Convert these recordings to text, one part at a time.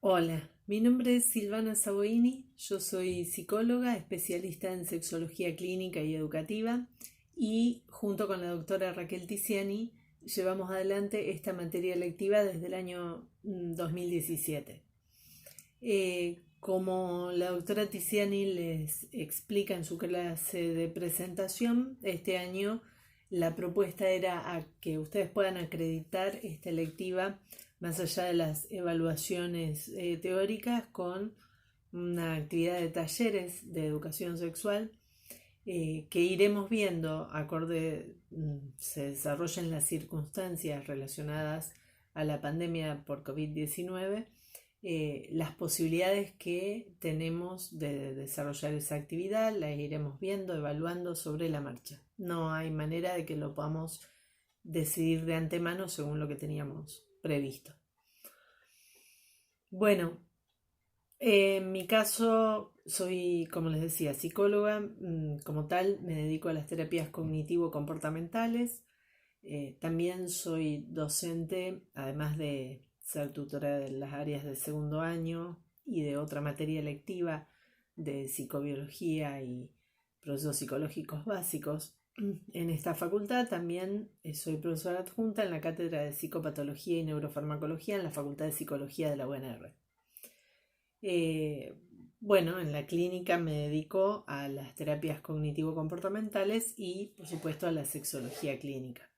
Hola, mi nombre es Silvana Saboini, yo soy psicóloga, especialista en sexología clínica y educativa y junto con la doctora Raquel Tiziani llevamos adelante esta materia lectiva desde el año 2017. Como la doctora Tiziani les explica en su clase de presentación, este año la propuesta era a que ustedes puedan acreditar esta electiva más allá de las evaluaciones teóricas con una actividad de talleres de educación sexual que iremos viendo acorde se desarrollen las circunstancias relacionadas a la pandemia por COVID-19, las posibilidades que tenemos de desarrollar esa actividad las iremos viendo, evaluando sobre la marcha. No hay manera de que lo podamos decidir de antemano según lo que teníamos previsto. Bueno, en mi caso soy, como les decía, psicóloga. Como tal, me dedico a las terapias cognitivo-comportamentales. También soy docente, además de ser tutora de las áreas de segundo año y de otra materia electiva de psicobiología y procesos psicológicos básicos. En esta facultad también soy profesora adjunta en la cátedra de psicopatología y neurofarmacología en la Facultad de Psicología de la UNR. Bueno, en la clínica me dedico a las terapias cognitivo-comportamentales y, por supuesto, a la sexología clínica.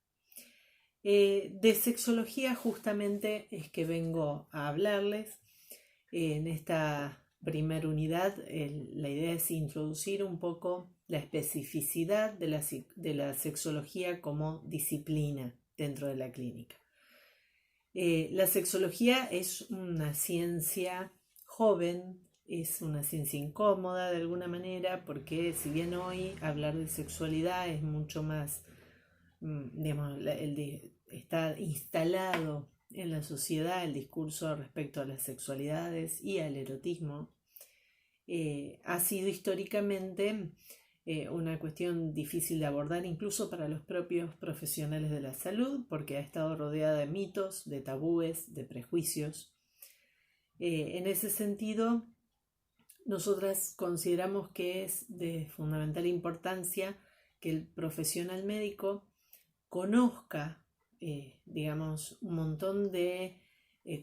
De sexología justamente es que vengo a hablarles. En esta primera unidad la idea es introducir un poco la especificidad de la sexología como disciplina dentro de la clínica. La sexología es una ciencia joven, es una ciencia incómoda de alguna manera, porque si bien hoy hablar de sexualidad es mucho más, digamos, está instalado en la sociedad el discurso respecto a las sexualidades y al erotismo, ha sido históricamente una cuestión difícil de abordar incluso para los propios profesionales de la salud, porque ha estado rodeada de mitos, de tabúes, de prejuicios. En ese sentido, nosotras consideramos que es de fundamental importancia que el profesional médico conozca, digamos, un montón de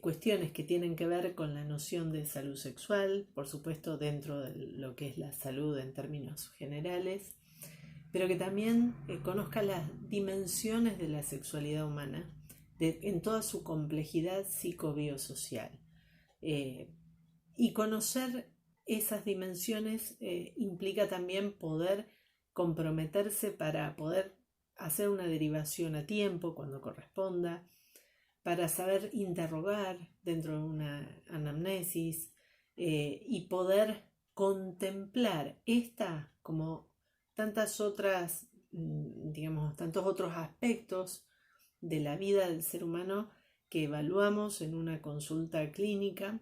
cuestiones que tienen que ver con la noción de salud sexual, por supuesto dentro de lo que es la salud en términos generales, pero que también conozca las dimensiones de la sexualidad humana en toda su complejidad psicobiosocial. Y conocer esas dimensiones implica también poder comprometerse para poder hacer una derivación a tiempo cuando corresponda, para saber interrogar dentro de una anamnesis y poder contemplar esta como tantas otras, digamos, tantos otros aspectos de la vida del ser humano que evaluamos en una consulta clínica.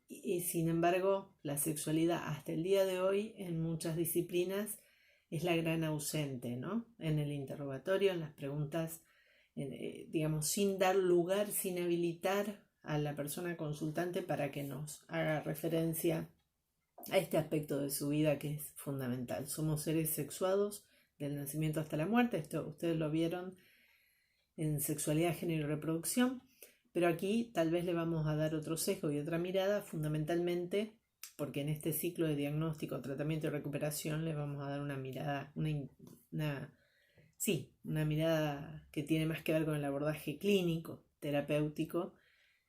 Y sin embargo, la sexualidad hasta el día de hoy en muchas disciplinas es la gran ausente, ¿no? En el interrogatorio, en las preguntas, digamos, sin dar lugar, sin habilitar a la persona consultante para que nos haga referencia a este aspecto de su vida que es fundamental. Somos seres sexuados del nacimiento hasta la muerte, esto ustedes lo vieron en Sexualidad, Género y Reproducción, pero aquí tal vez le vamos a dar otro sesgo y otra mirada, fundamentalmente porque en este ciclo de diagnóstico, tratamiento y recuperación le vamos a dar una mirada, una mirada que tiene más que ver con el abordaje clínico, terapéutico,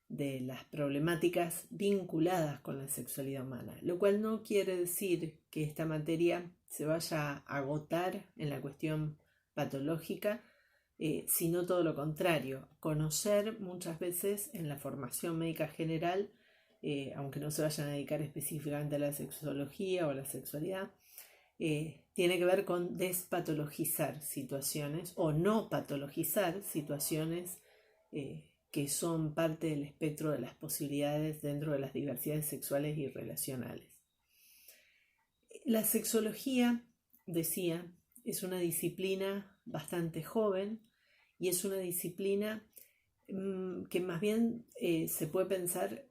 de las problemáticas vinculadas con la sexualidad humana, lo cual no quiere decir que esta materia se vaya a agotar en la cuestión patológica, sino todo lo contrario, conocer muchas veces en la formación médica general, aunque no se vayan a dedicar específicamente a la sexología o a la sexualidad, tiene que ver con despatologizar situaciones o no patologizar situaciones que son parte del espectro de las posibilidades dentro de las diversidades sexuales y relacionales. La sexología, decía, es una disciplina bastante joven y es una disciplina que más bien se puede pensar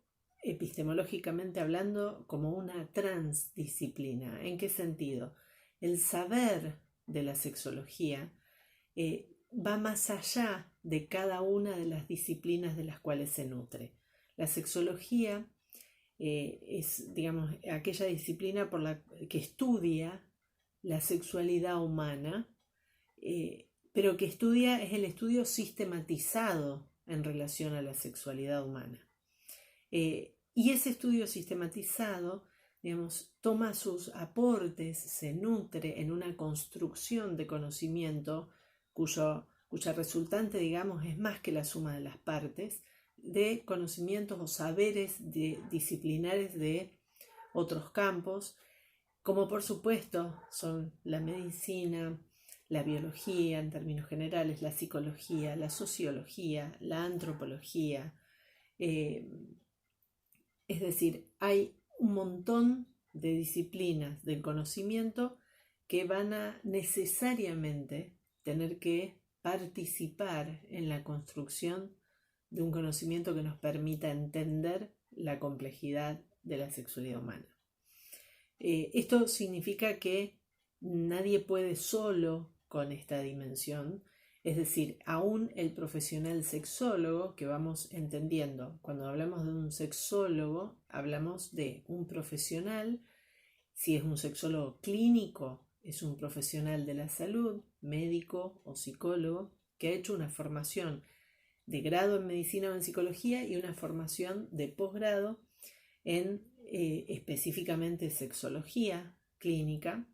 epistemológicamente hablando, como una transdisciplina. ¿En qué sentido? El saber de la sexología va más allá de cada una de las disciplinas de las cuales se nutre. La sexología es, digamos, aquella disciplina por la que estudia la sexualidad humana, pero que es el estudio sistematizado en relación a la sexualidad humana. Y ese estudio sistematizado, digamos, toma sus aportes, se nutre en una construcción de conocimiento cuya resultante, digamos, es más que la suma de las partes, de conocimientos o saberes disciplinares de otros campos, como por supuesto son la medicina, la biología en términos generales, la psicología, la sociología, la antropología. Es decir, hay un montón de disciplinas del conocimiento que van a necesariamente tener que participar en la construcción de un conocimiento que nos permita entender la complejidad de la sexualidad humana. Esto significa que nadie puede solo con esta dimensión, es decir, aún el profesional sexólogo, que vamos entendiendo, cuando hablamos de un sexólogo, hablamos de un profesional. Si es un sexólogo clínico, es un profesional de la salud, médico o psicólogo, que ha hecho una formación de grado en medicina o en psicología y una formación de posgrado en específicamente sexología clínica,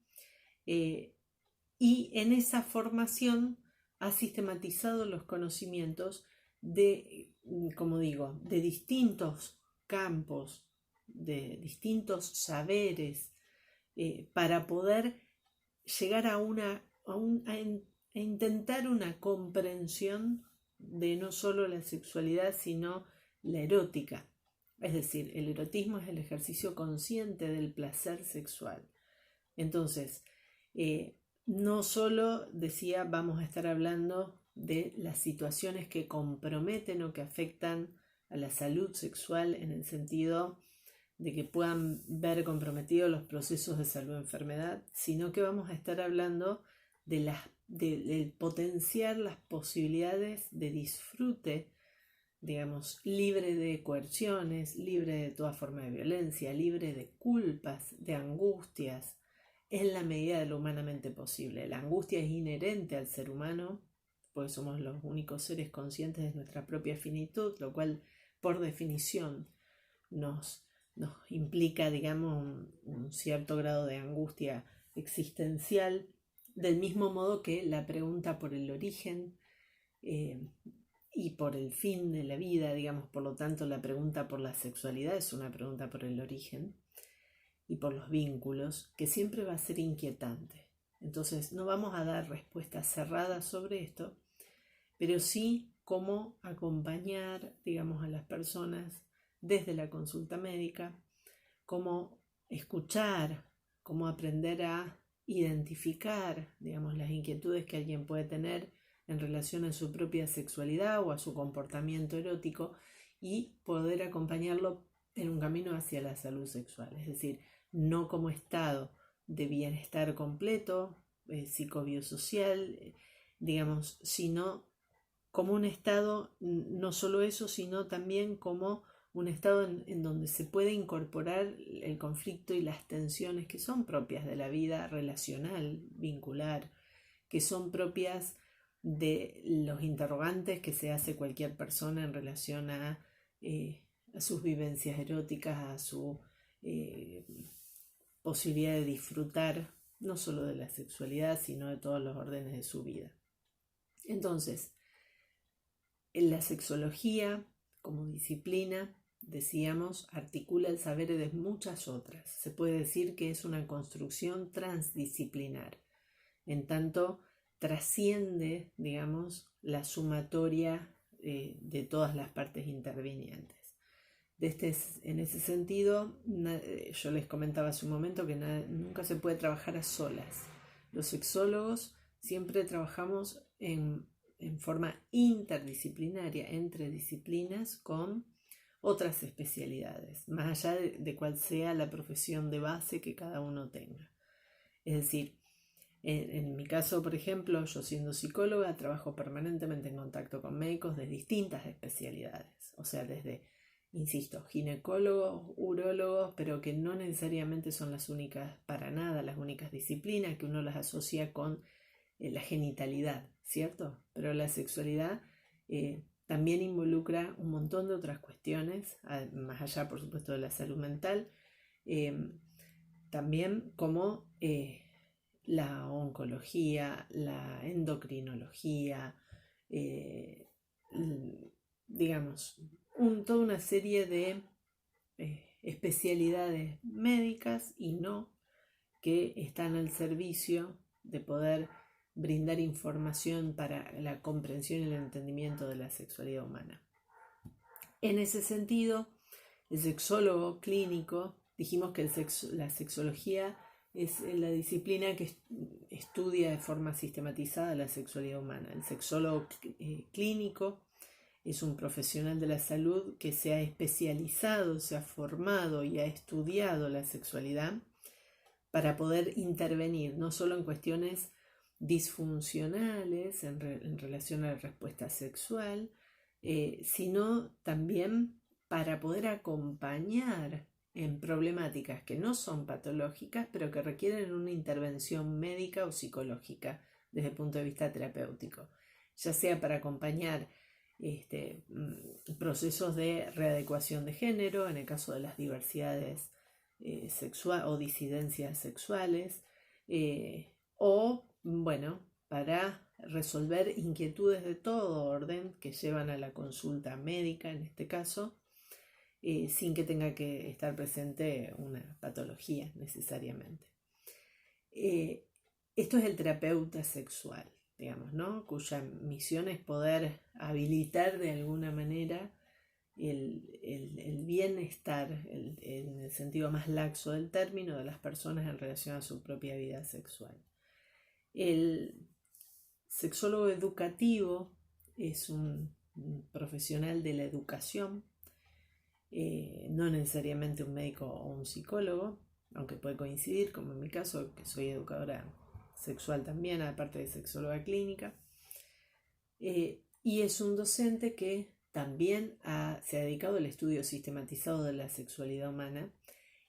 y en esa formación ha sistematizado los conocimientos de, como digo, de distintos campos, de distintos saberes, para poder llegar a intentar una comprensión de no solo la sexualidad, sino la erótica. Es decir, el erotismo es el ejercicio consciente del placer sexual. Entonces, no solo decía, vamos a estar hablando de las situaciones que comprometen o que afectan a la salud sexual en el sentido de que puedan ver comprometidos los procesos de salud-enfermedad, sino que vamos a estar hablando de potenciar las posibilidades de disfrute, digamos, libre de coerciones, libre de toda forma de violencia, libre de culpas, de angustias, en la medida de lo humanamente posible. La angustia es inherente al ser humano, porque somos los únicos seres conscientes de nuestra propia finitud, lo cual, por definición, nos implica, digamos, un cierto grado de angustia existencial, del mismo modo que la pregunta por el origen y por el fin de la vida, digamos, por lo tanto la pregunta por la sexualidad es una pregunta por el origen y por los vínculos, que siempre va a ser inquietante. Entonces no vamos a dar respuestas cerradas sobre esto, pero sí cómo acompañar, digamos, a las personas desde la consulta médica, cómo escuchar, cómo aprender a identificar, digamos, las inquietudes que alguien puede tener en relación a su propia sexualidad o a su comportamiento erótico y poder acompañarlo en un camino hacia la salud sexual, es decir, no como estado de bienestar completo, psicobiosocial, digamos, sino como un estado, no solo eso, sino también como un estado en donde se puede incorporar el conflicto y las tensiones que son propias de la vida relacional, vincular, que son propias de los interrogantes que se hace cualquier persona en relación a sus vivencias eróticas, a su posibilidad de disfrutar no solo de la sexualidad, sino de todos los órdenes de su vida. Entonces, en la sexología como disciplina, decíamos, articula el saber de muchas otras. Se puede decir que es una construcción transdisciplinar, en tanto trasciende, digamos, la sumatoria de todas las partes intervinientes. En ese sentido, yo les comentaba hace un momento que nunca se puede trabajar a solas. Los sexólogos siempre trabajamos en forma interdisciplinaria, entre disciplinas, con otras especialidades, más allá de cuál sea la profesión de base que cada uno tenga. Es decir, en mi caso, por ejemplo, yo siendo psicóloga, trabajo permanentemente en contacto con médicos de distintas especialidades, o sea, desde, insisto, ginecólogos, urólogos, pero que no necesariamente son las únicas, para nada, las únicas disciplinas, que uno las asocia con la genitalidad, ¿cierto? Pero la sexualidad también involucra un montón de otras cuestiones, más allá, por supuesto, de la salud mental, también como la oncología, la endocrinología, digamos, toda una serie de especialidades médicas y no, que están al servicio de poder brindar información para la comprensión y el entendimiento de la sexualidad humana. En ese sentido, el sexólogo clínico, dijimos que la sexología es la disciplina que estudia de forma sistematizada la sexualidad humana. El sexólogo clínico es un profesional de la salud que se ha especializado, se ha formado y ha estudiado la sexualidad para poder intervenir no solo en cuestiones disfuncionales en relación a la respuesta sexual, sino también para poder acompañar en problemáticas que no son patológicas, pero que requieren una intervención médica o psicológica desde el punto de vista terapéutico, ya sea para acompañar procesos de readecuación de género, en el caso de las diversidades sexuales o disidencias sexuales, o, bueno, para resolver inquietudes de todo orden que llevan a la consulta médica, en este caso, sin que tenga que estar presente una patología necesariamente. Esto es el terapeuta sexual, digamos, ¿no? Cuya misión es poder habilitar de alguna manera el bienestar, en el sentido más laxo del término, de las personas en relación a su propia vida sexual. El sexólogo educativo es un profesional de la educación, no necesariamente un médico o un psicólogo, aunque puede coincidir, como en mi caso, que soy educadora sexual también, aparte de sexóloga clínica, y es un docente que también se ha dedicado al estudio sistematizado de la sexualidad humana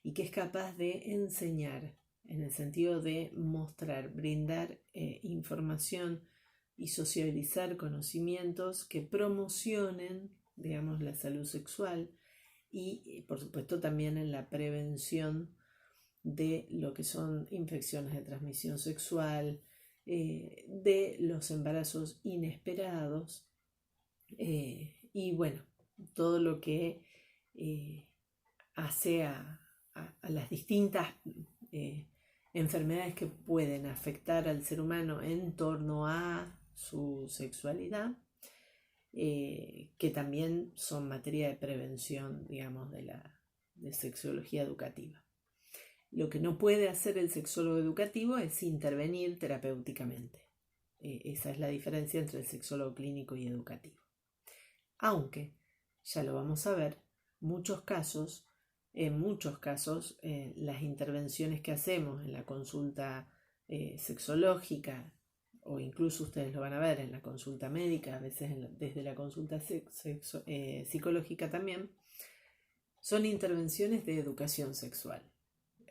y que es capaz de enseñar, en el sentido de mostrar, brindar información y socializar conocimientos que promocionen, digamos, la salud sexual y, por supuesto, también en la prevención de lo que son infecciones de transmisión sexual, de los embarazos inesperados, y bueno, todo lo que hace a las distintas enfermedades que pueden afectar al ser humano en torno a su sexualidad, que también son materia de prevención, digamos, de sexología educativa. Lo que no puede hacer el sexólogo educativo es intervenir terapéuticamente. Esa es la diferencia entre el sexólogo clínico y educativo. Aunque, ya lo vamos a ver, en muchos casos, las intervenciones que hacemos en la consulta sexológica, o incluso ustedes lo van a ver en la consulta médica, a veces desde la consulta psicológica también, son intervenciones de educación sexual,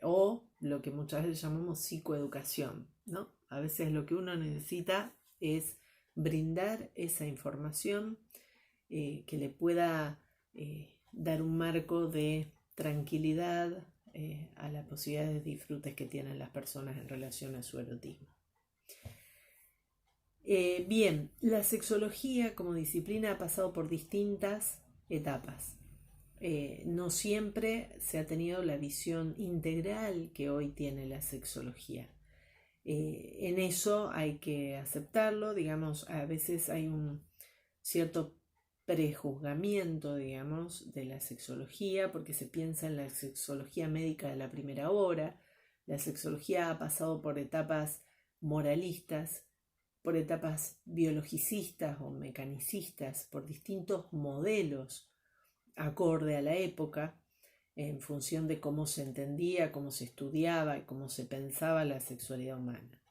o lo que muchas veces llamamos psicoeducación, ¿no? A veces lo que uno necesita es brindar esa información que le pueda dar un marco de tranquilidad a la posibilidad de disfrutes que tienen las personas en relación a su erotismo. Bien, la sexología como disciplina ha pasado por distintas etapas. No siempre se ha tenido la visión integral que hoy tiene la sexología. En eso hay que aceptarlo, digamos, a veces hay un cierto prejuzgamiento, digamos, de la sexología, porque se piensa en la sexología médica de la primera hora. La sexología ha pasado por etapas moralistas, por etapas biologicistas o mecanicistas, por distintos modelos acorde a la época, en función de cómo se entendía, cómo se estudiaba y cómo se pensaba la sexualidad humana.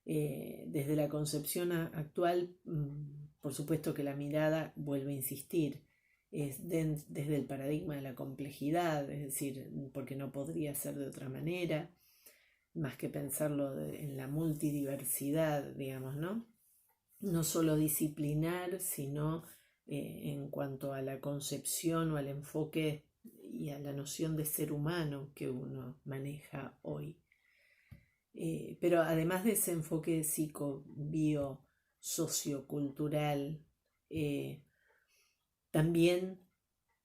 Desde la concepción actual, por supuesto que la mirada, vuelve a insistir, es desde el paradigma de la complejidad, es decir, porque no podría ser de otra manera, más que pensarlo en la multidiversidad, digamos, ¿no? No solo disciplinar, sino en cuanto a la concepción o al enfoque y a la noción de ser humano que uno maneja hoy. Pero además de ese enfoque psico-bio sociocultural, también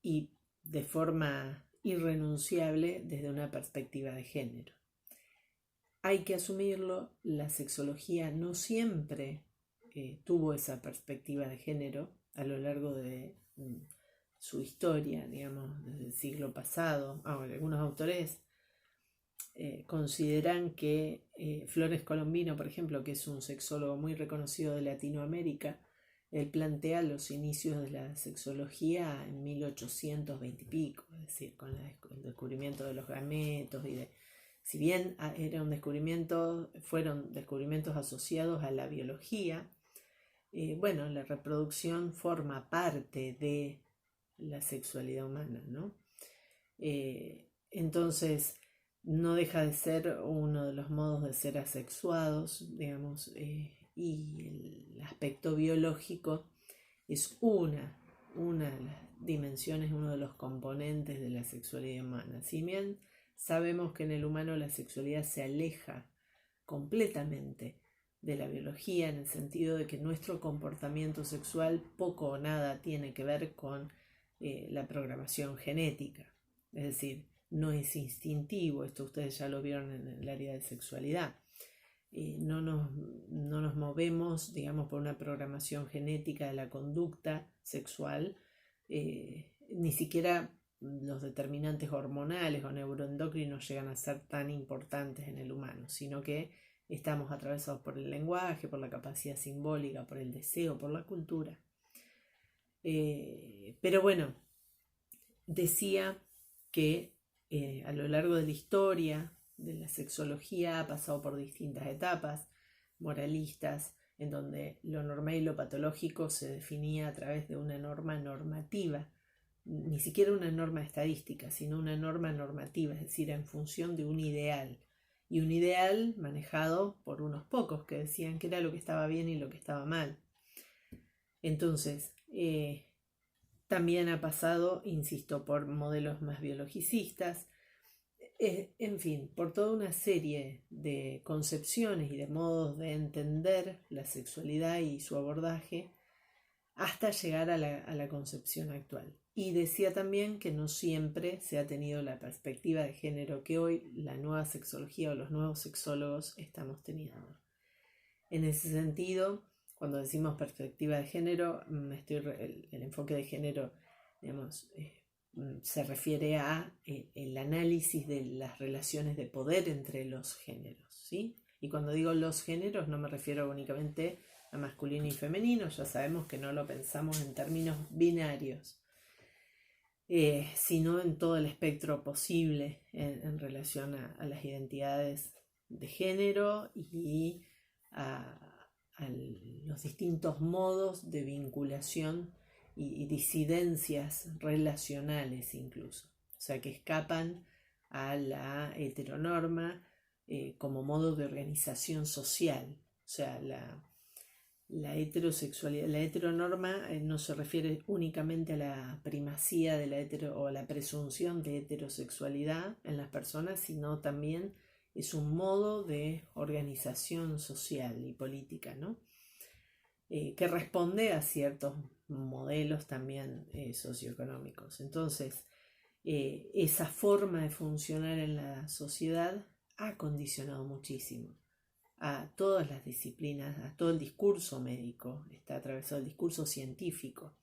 y de forma irrenunciable desde una perspectiva de género. Hay que asumirlo, la sexología no siempre tuvo esa perspectiva de género a lo largo de su historia, digamos, desde el siglo pasado. Algunos autores consideran que Flores Colombino, por ejemplo, que es un sexólogo muy reconocido de Latinoamérica, él plantea los inicios de la sexología en 1820 y pico, es decir, con el descubrimiento de los gametos y de... Si bien era fueron descubrimientos asociados a la biología, bueno, la reproducción forma parte de la sexualidad humana, ¿no? Entonces, no deja de ser uno de los modos de ser asexuados, digamos, y el aspecto biológico es una de las dimensiones, uno de los componentes de la sexualidad humana. Si bien sabemos que en el humano la sexualidad se aleja completamente de la biología, en el sentido de que nuestro comportamiento sexual poco o nada tiene que ver con la programación genética, es decir, no es instintivo, esto ustedes ya lo vieron en el área de sexualidad. No nos movemos, digamos, por una programación genética de la conducta sexual, ni siquiera los determinantes hormonales o neuroendocrinos llegan a ser tan importantes en el humano, sino que estamos atravesados por el lenguaje, por la capacidad simbólica, por el deseo, por la cultura. Pero bueno, decía que a lo largo de la historia de la sexología ha pasado por distintas etapas moralistas, en donde lo normal y lo patológico se definía a través de una norma normativa, ni siquiera una norma estadística, sino una norma normativa, es decir, en función de un ideal, y un ideal manejado por unos pocos que decían que era lo que estaba bien y lo que estaba mal. Entonces, también ha pasado, insisto, por modelos más biologicistas, en fin, por toda una serie de concepciones y de modos de entender la sexualidad y su abordaje hasta llegar a la concepción actual. Y decía también que no siempre se ha tenido la perspectiva de género que hoy la nueva sexología o los nuevos sexólogos estamos teniendo. En ese sentido, cuando decimos perspectiva de género, el enfoque de género, digamos, se refiere a el análisis de las relaciones de poder entre los géneros, ¿sí? Y cuando digo los géneros no me refiero únicamente a masculino y femenino, ya sabemos que no lo pensamos en términos binarios, sino en todo el espectro posible en relación a las identidades de género y a los distintos modos de vinculación y disidencias relacionales incluso, o sea, que escapan a la heteronorma como modo de organización social. O sea, la heterosexualidad, la heteronorma no se refiere únicamente a la primacía de la o a la presunción de heterosexualidad en las personas, sino también es un modo de organización social y política, ¿no? Que responde a ciertos modelos también socioeconómicos. Entonces, esa forma de funcionar en la sociedad ha condicionado muchísimo a todas las disciplinas, a todo el discurso médico, está atravesado el discurso científico.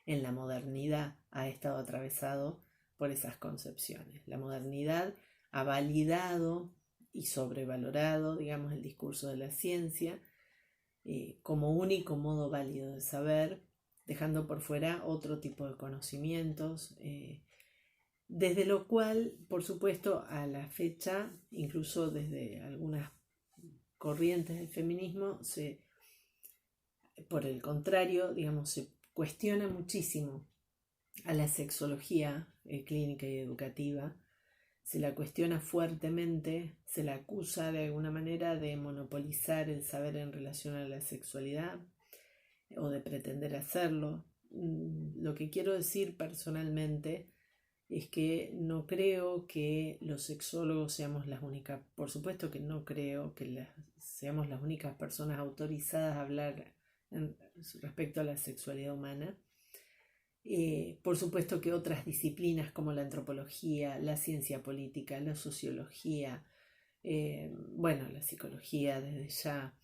En la modernidad ha estado atravesado por esas concepciones. La modernidad ha validado y sobrevalorado, digamos, el discurso de la ciencia como único modo válido de saber, dejando por fuera otro tipo de conocimientos, desde lo cual, por supuesto, a la fecha, incluso desde algunas corrientes del feminismo, por el contrario, digamos, se cuestiona muchísimo a la sexología clínica y educativa, se la cuestiona fuertemente, se la acusa de alguna manera de monopolizar el saber en relación a la sexualidad o de pretender hacerlo. Lo que quiero decir personalmente es que no creo que los sexólogos seamos las únicas, por supuesto que no creo que seamos las únicas personas autorizadas a hablar respecto a la sexualidad humana. Por supuesto que otras disciplinas como la antropología, la ciencia política, la sociología, la psicología desde ya,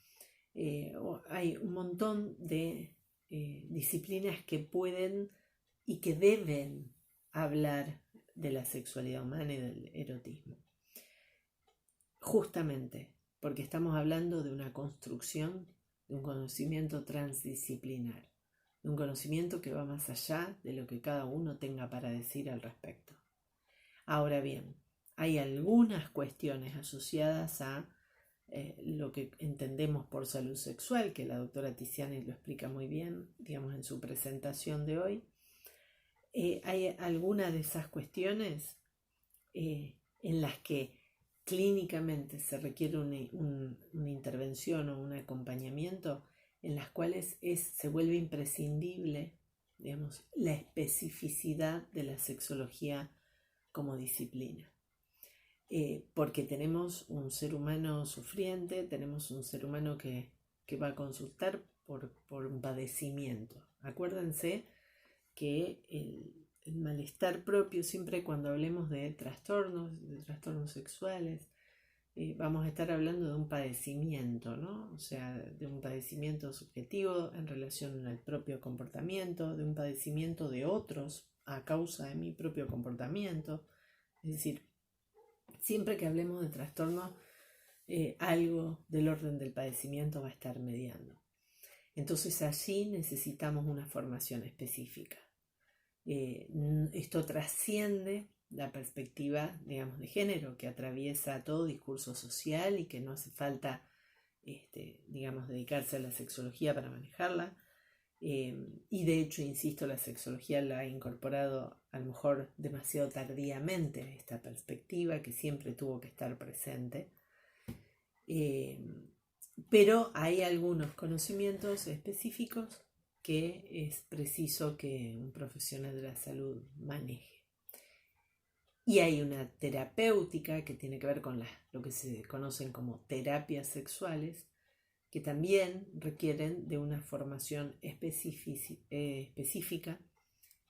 hay un montón de disciplinas que pueden y que deben hablar de la sexualidad humana y del erotismo. Justamente porque estamos hablando de una construcción de un conocimiento transdisciplinar, de un conocimiento que va más allá de lo que cada uno tenga para decir al respecto. Ahora bien, hay algunas cuestiones asociadas a lo que entendemos por salud sexual, que la doctora Tiziani lo explica muy bien, digamos, en su presentación de hoy. Hay algunas de esas cuestiones en las que clínicamente se requiere una intervención o un acompañamiento, en las cuales se vuelve imprescindible, digamos, la especificidad de la sexología como disciplina. Porque tenemos un ser humano sufriente, tenemos un ser humano que va a consultar por un padecimiento. Acuérdense que el malestar propio, siempre cuando hablemos de trastornos sexuales, vamos a estar hablando de un padecimiento, ¿no? O sea, de un padecimiento subjetivo en relación al propio comportamiento, de un padecimiento de otros a causa de mi propio comportamiento. Es decir, siempre que hablemos de trastorno, algo del orden del padecimiento va a estar mediando. Entonces allí necesitamos una formación específica. Esto trasciende la perspectiva, digamos, de género, que atraviesa todo discurso social y que no hace falta, digamos, dedicarse a la sexología para manejarla. Y de hecho, insisto, la sexología la ha incorporado a lo mejor demasiado tardíamente esta perspectiva que siempre tuvo que estar presente. Pero hay algunos conocimientos específicos que es preciso que un profesional de la salud maneje. Y hay una terapéutica que tiene que ver con lo que se conocen como terapias sexuales, que también requieren de una formación específica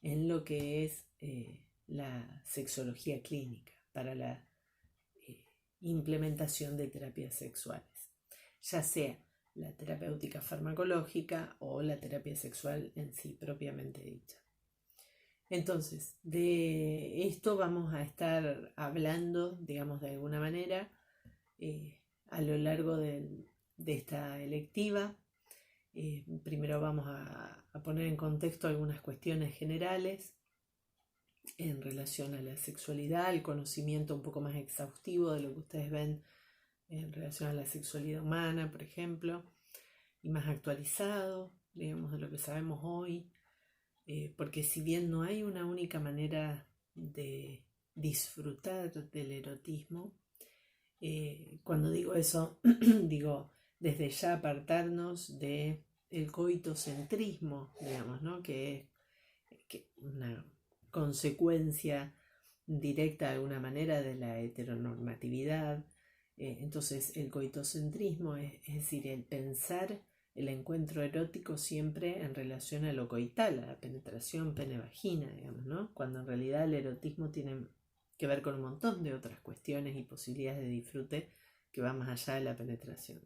en lo que es la sexología clínica para la implementación de terapias sexuales, ya sea la terapéutica farmacológica o la terapia sexual en sí propiamente dicha. Entonces, de esto vamos a estar hablando, digamos, de alguna manera a lo largo de esta electiva. Primero vamos a poner en contexto algunas cuestiones generales en relación a la sexualidad, el conocimiento un poco más exhaustivo de lo que ustedes ven en relación a la sexualidad humana, por ejemplo, y más actualizado, digamos, de lo que sabemos hoy, porque si bien no hay una única manera de disfrutar del erotismo, cuando digo eso, digo desde ya apartarnos de el coitocentrismo, digamos, ¿no? Que es una consecuencia directa de alguna manera de la heteronormatividad. Entonces el coitocentrismo es decir, el pensar el encuentro erótico siempre en relación a lo coital, a la penetración pene-vagina, digamos, ¿no? Cuando en realidad el erotismo tiene que ver con un montón de otras cuestiones y posibilidades de disfrute que van más allá de la penetración.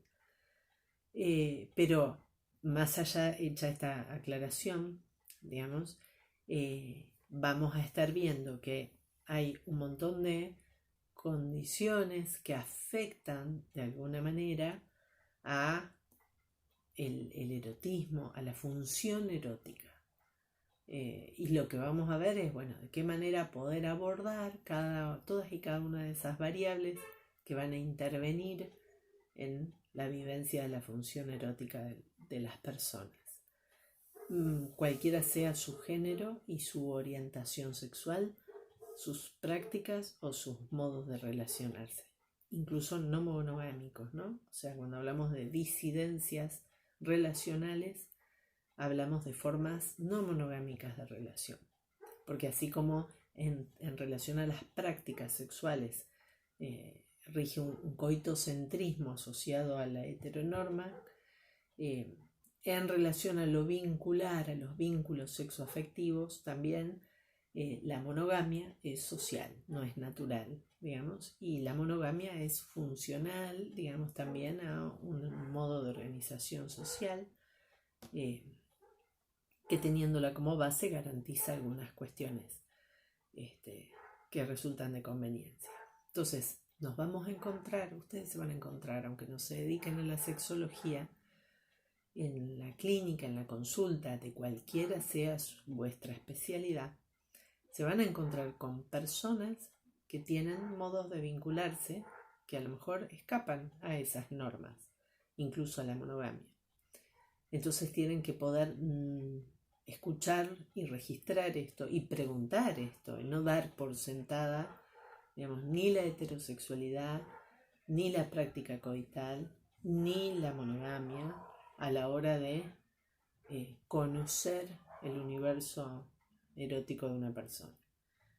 Pero más allá, hecha esta aclaración, digamos, vamos a estar viendo que hay un montón de condiciones que afectan de alguna manera a el erotismo, a la función erótica. Y lo que vamos a ver es, bueno, de qué manera poder abordar todas y cada una de esas variables que van a intervenir en la vivencia de la función erótica de las personas. Cualquiera sea su género y su orientación sexual, sus prácticas o sus modos de relacionarse, incluso no monogámicos, ¿no? O sea, cuando hablamos de disidencias relacionales, hablamos de formas no monogámicas de relación, porque así como en relación a las prácticas sexuales rige un coitocentrismo asociado a la heteronorma, en relación a lo vincular, a los vínculos sexoafectivos, también la monogamia es social, no es natural, digamos, y la monogamia es funcional, digamos, también a un modo de organización social que teniéndola como base garantiza algunas cuestiones que resultan de conveniencia. Entonces, nos vamos a encontrar, ustedes se van a encontrar, aunque no se dediquen a la sexología, en la clínica, en la consulta, de cualquiera sea vuestra especialidad, se van a encontrar con personas que tienen modos de vincularse que a lo mejor escapan a esas normas, incluso a la monogamia. Entonces tienen que poder escuchar y registrar esto y preguntar esto, y no dar por sentada, digamos, ni la heterosexualidad, ni la práctica coital, ni la monogamia a la hora de conocer el universo erótico de una persona.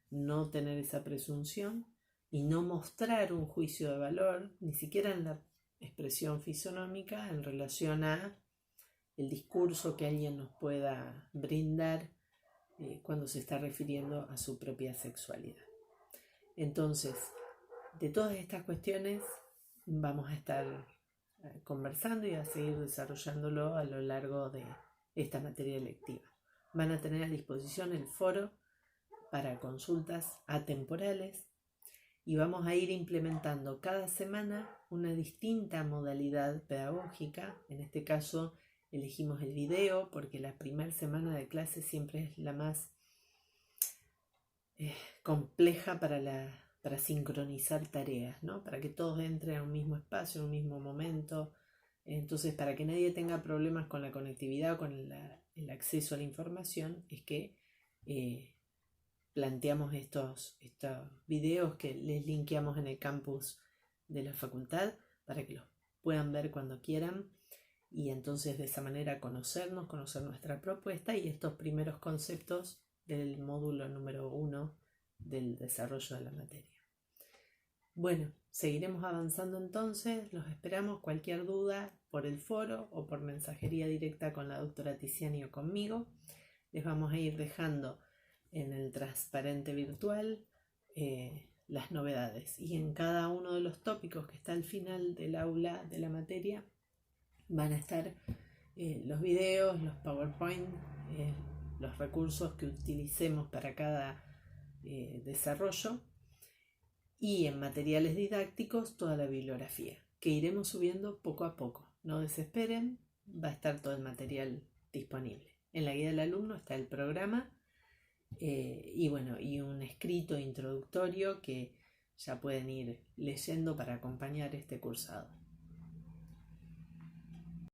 No tener esa presunción y no mostrar un juicio de valor, ni siquiera en la expresión fisonómica, en relación a el discurso que alguien nos pueda brindar cuando se está refiriendo a su propia sexualidad. Entonces, de todas estas cuestiones vamos a estar conversando y a seguir desarrollándolo a lo largo de esta materia electiva. Van a tener a disposición el foro para consultas atemporales y vamos a ir implementando cada semana una distinta modalidad pedagógica. En este caso elegimos el video porque la primera semana de clase siempre es la más compleja para sincronizar tareas, ¿no? Para que todos entren a un mismo espacio, en un mismo momento. Entonces, para que nadie tenga problemas con la conectividad o con el acceso a la información, es que planteamos estos videos que les linkeamos en el campus de la facultad para que los puedan ver cuando quieran y entonces de esa manera conocer nuestra propuesta y estos primeros conceptos del módulo número 1 del desarrollo de la materia. Bueno, seguiremos avanzando entonces, los esperamos. Cualquier duda por el foro o por mensajería directa con la doctora Tiziani o conmigo, les vamos a ir dejando en el transparente virtual las novedades y en cada uno de los tópicos que está al final del aula de la materia van a estar los videos, los PowerPoint, los recursos que utilicemos para cada desarrollo y en materiales didácticos toda la bibliografía que iremos subiendo poco a poco. No desesperen, va a estar todo el material disponible. En la guía del alumno está el programa y un escrito introductorio que ya pueden ir leyendo para acompañar este cursado.